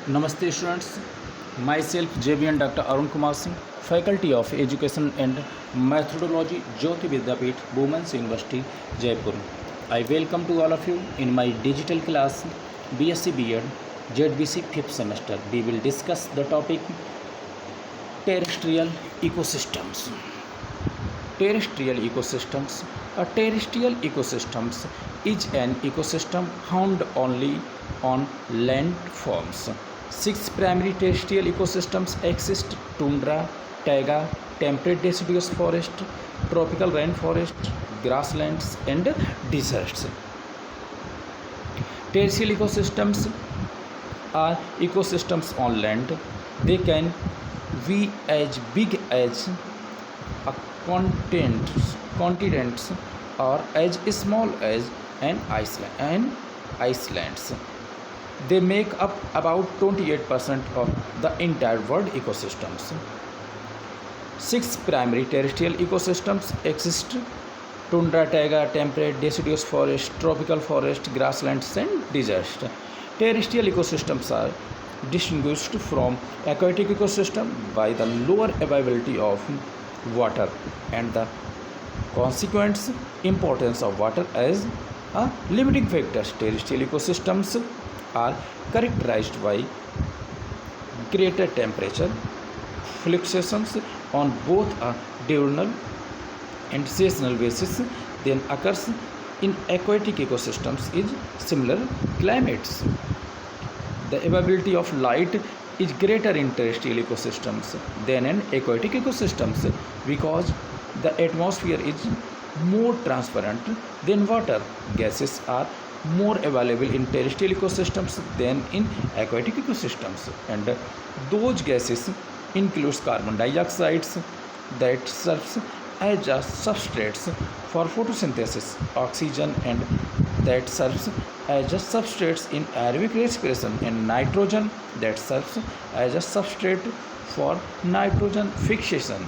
Namaste students, myself JBN Dr. Arun Kumar Singh, Faculty of Education and Methodology, Jyoti Vidyapeeth, Women's University, Jaipur. I welcome to all of you in my digital class BSc B.Ed ZBC 5th semester. We will discuss the topic terrestrial ecosystems. Terrestrial ecosystems. A terrestrial ecosystems is an ecosystem found only on landforms. Six primary terrestrial ecosystems exist: tundra, taiga, temperate deciduous forest, tropical rainforest, grasslands, and deserts. Terrestrial ecosystems are ecosystems on land. They can be as big as a continents or as small as an islands. They make up about 28% of the entire world ecosystems. Six primary terrestrial ecosystems exist: tundra, taiga, temperate, deciduous forest, tropical forest, grasslands, and deserts. Terrestrial ecosystems are distinguished from aquatic ecosystem by the lower availability of water and the consequent importance of water as a limiting factor. Terrestrial ecosystems are characterized by greater temperature fluctuations on both a diurnal and seasonal basis than occurs in aquatic ecosystems is similar climates. The availability of light is greater in terrestrial ecosystems than in aquatic ecosystems because the atmosphere is more transparent than water. Gases are more available in terrestrial ecosystems than in aquatic ecosystems, and those gases includes carbon dioxide that serves as a substrates for photosynthesis, oxygen and that serves as a substrates in aerobic respiration, and nitrogen that serves as a substrate for nitrogen fixation.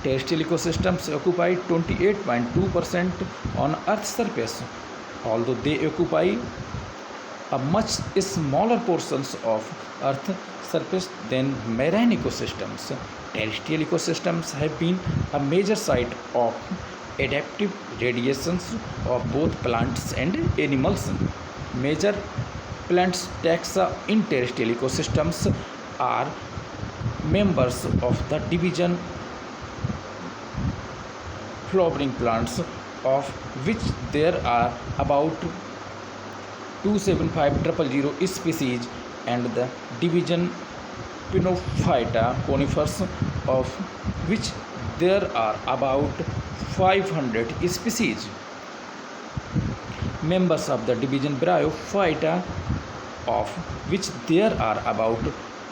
Terrestrial ecosystems occupy 28.2% on Earth's surface, although they occupy a much smaller portions of Earth's surface than marine ecosystems. Terrestrial ecosystems have been a major site of adaptive radiations of both plants and animals. Major plant taxa in terrestrial ecosystems are members of the division flowering plants, of which there are about 275,000 species, and the division Pinophyta conifers, of which there are about 500 species. Members of the division Bryophyta, of which there are about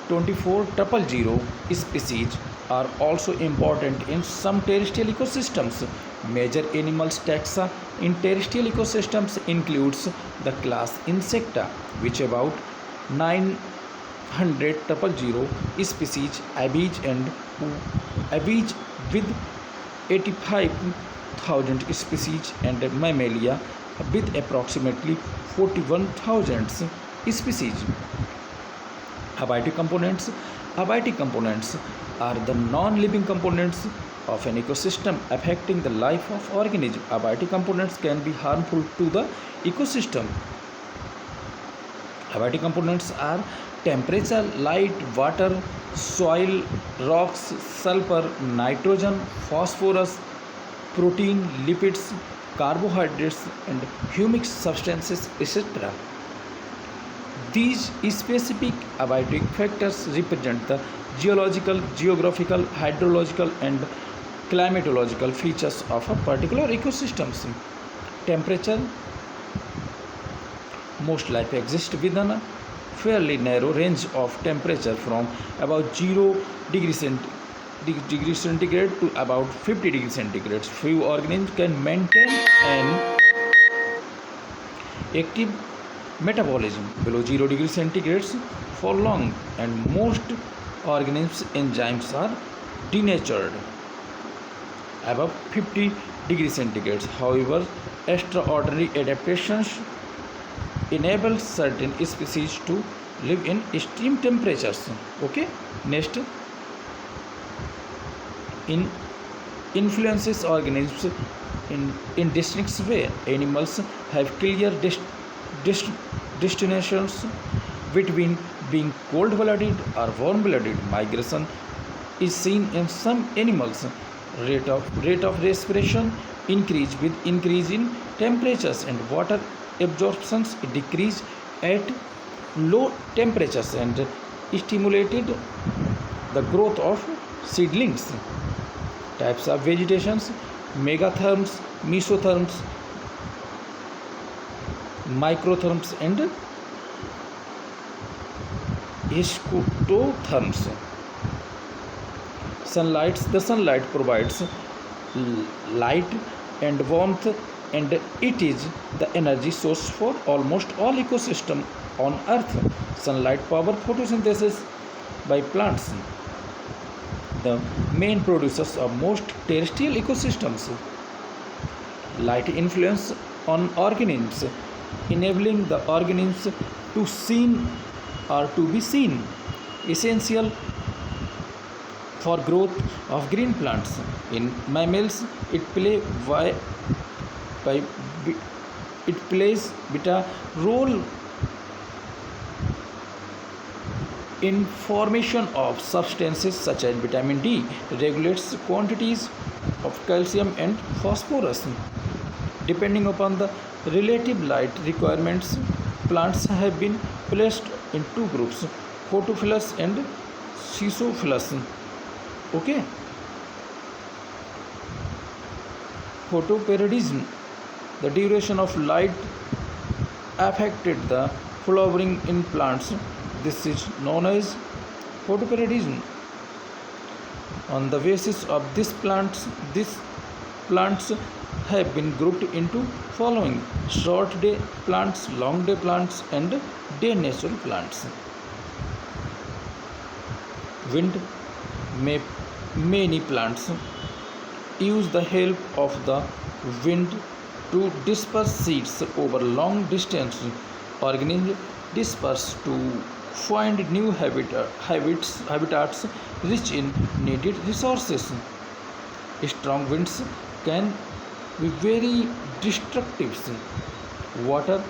24,000 species, are also important in some terrestrial ecosystems. Major animal taxa in terrestrial ecosystems includes the class Insecta, which about 900,000 species, aviage with 85,000 species, and Mammalia with approximately 41,000 species. Abiotic components. Abiotic components are the non-living components of an ecosystem affecting the life of organism. Abiotic components can be harmful to the ecosystem. Abiotic components are temperature, light, water, soil, rocks, sulfur, nitrogen, phosphorus, protein, lipids, carbohydrates, and humic substances, etc. These specific abiotic factors represent the geological, geographical, hydrological, and climatological features of a particular ecosystem. Temperature. Most life exists within a fairly narrow range of temperature from about 0 degrees centigrade to about 50 degrees centigrade. Few organisms can maintain an active metabolism below 0 degrees centigrade for long, and most organisms' enzymes are denatured above 50 degrees centigrade. However, extraordinary adaptations enables certain species to live in extreme temperatures. Okay, next, in influences organisms in distinct way. Animals have clear dist- destinations between being cold-blooded or warm-blooded. Migration is seen in some animals. Rate of respiration increase with increase in temperatures, and water absorptions decrease at low temperatures and stimulated the growth of seedlings. Types of vegetations: megatherms, mesotherms, microtherms, and scutotherms. The sunlight provides light and warmth, and it is the energy source for almost all ecosystem on earth. Sunlight power photosynthesis by plants, the main producers of most terrestrial ecosystems. Light influence on organisms, enabling the organisms to seen or to be seen, essential for growth of green plants. In mammals, it play by, it plays beta role in formation of substances such as vitamin D, regulates quantities of calcium and phosphorus. Depending upon the relative light requirements, plants have been placed in two groups: photophilous and caesophilous. Okay, photoperiodism, the duration of light affected the flowering in plants. This is known as photoperiodism. On the basis of these plants have been grouped into following: short day plants, long day plants, and day natural plants. Wind. Many plants use the help of the wind to disperse seeds over long distance. Organisms disperse to find new habitats rich in needed resources. Strong winds can be very destructive. Water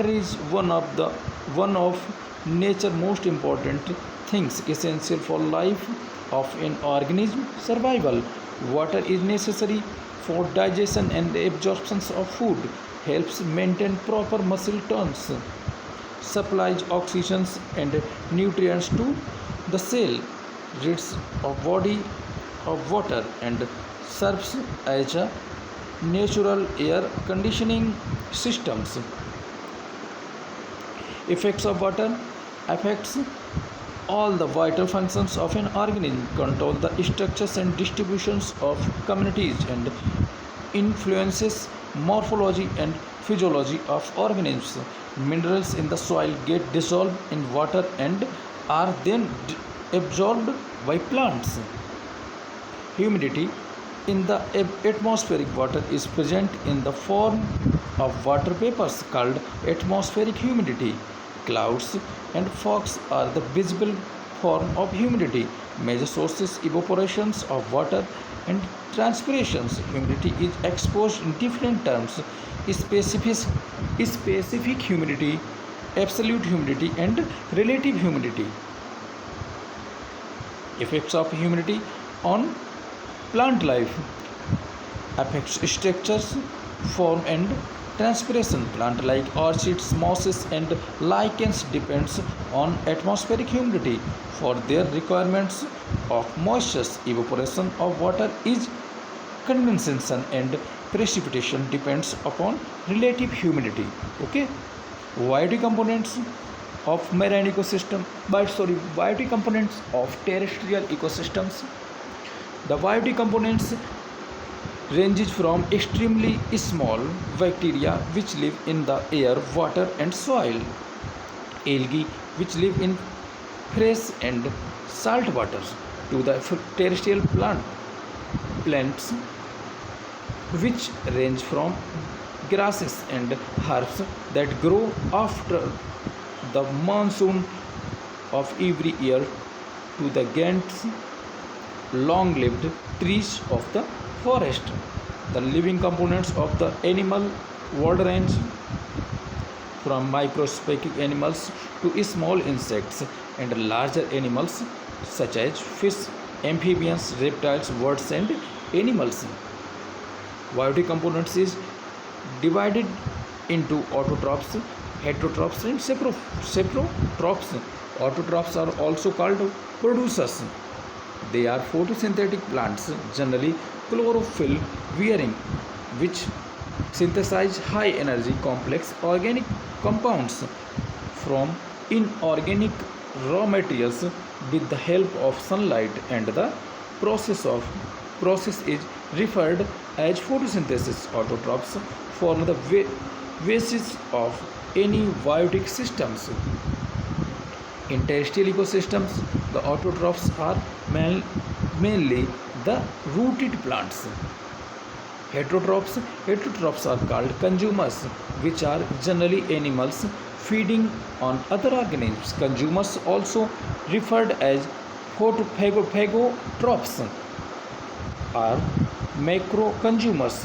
is one of nature most important things essential for life of an organism survival. Water is necessary for digestion and absorption of food, helps maintain proper muscle tones, supplies oxygen and nutrients to the cell, rids of body of water, and serves as a natural air conditioning systems. Effects of water affects all the vital functions of an organism, control the structures and distributions of communities, and influences morphology and physiology of organisms. Minerals in the soil get dissolved in water and are then absorbed by plants. Humidity in the atmospheric water is present in the form of water vapors called atmospheric humidity. Clouds and fogs are the visible form of humidity. Major sources: evaporations of water and transpirations. Humidity is exposed in different terms: specific humidity, absolute humidity, and relative humidity. Effects of humidity on plant life: affects structures, form, and transpiration. Plant like orchids, mosses, and lichens depends on atmospheric humidity for their requirements of moisture. Evaporation of water is condensation, and precipitation depends upon relative humidity. Okay, biotic components of marine ecosystem, biotic components of terrestrial ecosystems. The biotic components ranges from extremely small bacteria which live in the air, water, and soil, algae which live in fresh and salt waters, to the terrestrial plants which range from grasses and herbs that grow after the monsoon of every year to the giants long-lived trees of the forest. The living components of the animal world range from microscopic animals to small insects and larger animals such as fish, amphibians, reptiles, birds, and animals. Biotic components is divided into autotrophs, heterotrophs, and saprotrophs. Autotrophs are also called producers. They are photosynthetic plants, generally chlorophyll bearing, which synthesize high energy complex organic compounds from inorganic raw materials with the help of sunlight, and the process is referred as photosynthesis. Autotrophs form the basis of any biotic systems. In terrestrial ecosystems, the autotrophs are mainly the rooted plants. Heterotrophs are called consumers, which are generally animals feeding on other organisms. Consumers, also referred as phagotrophs, are macroconsumers,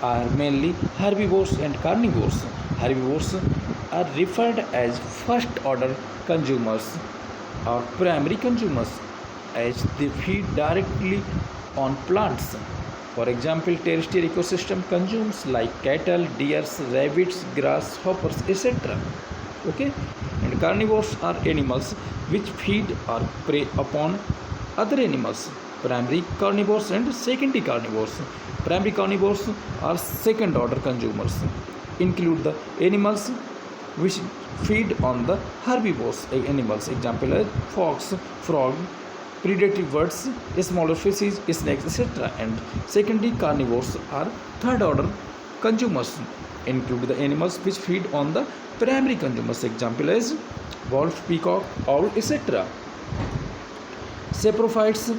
are mainly herbivores and carnivores. Herbivores are referred as first order consumers or primary consumers, as they feed directly on plants. For example, terrestrial ecosystem consumes like cattle, deers, rabbits, grasshoppers, etc. Okay, and carnivores are animals which feed or prey upon other animals. Primary carnivores and secondary carnivores. Primary carnivores are second order consumers, include the animals which feed on the herbivores animals. Example are fox, frog, predatory birds, smaller fishes, snakes, etc. And secondary carnivores are third order consumers, include the animals which feed on the primary consumers. Example is wolf, peacock, owl, etc. Saprophytes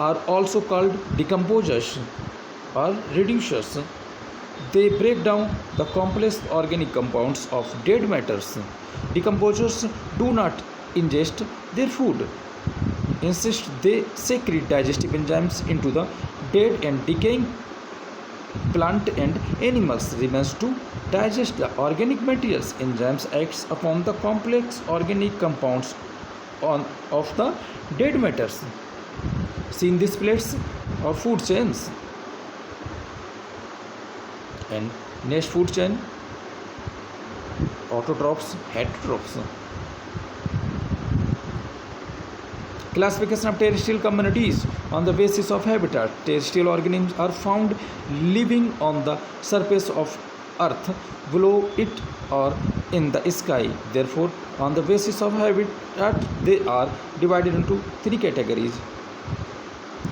are also called decomposers or reducers. They break down the complex organic compounds of dead matters. Decomposers do not ingest their food. Instead, they secrete digestive enzymes into the dead and decaying plant, and animals remains to digest the organic materials. Enzymes acts upon the complex organic compounds of the dead matters. Seen these plates or food chains. And next food chain, autotrophs, heterotrophs. Classification of terrestrial communities on the basis of habitat. Terrestrial organisms are found living on the surface of earth, below it, or in the sky. Therefore, on the basis of habitat, they are divided into three categories: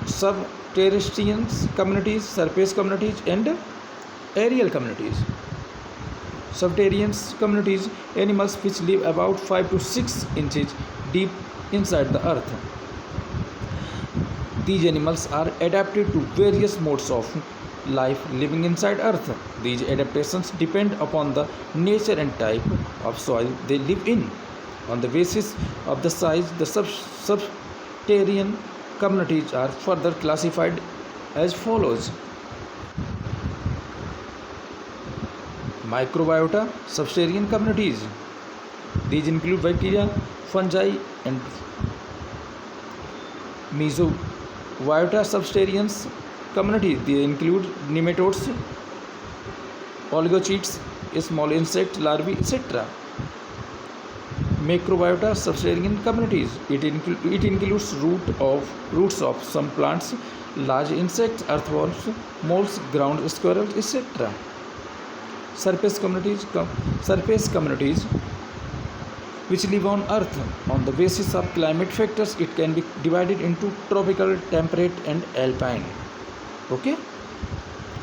subterranean communities, surface communities, and aerial communities. Subterranean communities, animals which live about 5 to 6 inches deep inside the earth. These animals are adapted to various modes of life living inside earth. These adaptations depend upon the nature and type of soil they live in. On the basis of the size, the subterranean communities are further classified as follows: microbiota subterranean communities. These include bacteria, fungi, and mesobiota subterranean communities. They include nematodes, oligochaetes, small insect larvae, etc. Macrobiota subterranean communities. It includes roots of some plants, large insects, earthworms, moles, ground squirrels, etc. Surface communities which live on earth. On the basis of climate factors, it can be divided into tropical, temperate, and alpine. Okay.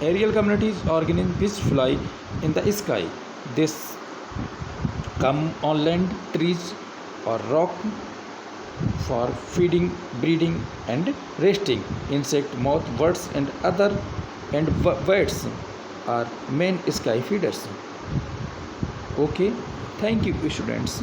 Aerial communities, organisms which fly in the sky. This come on land, trees, or rock for feeding, breeding, and resting. Insect, moth, birds, and birds. are main sky feeders. Okay, thank you students.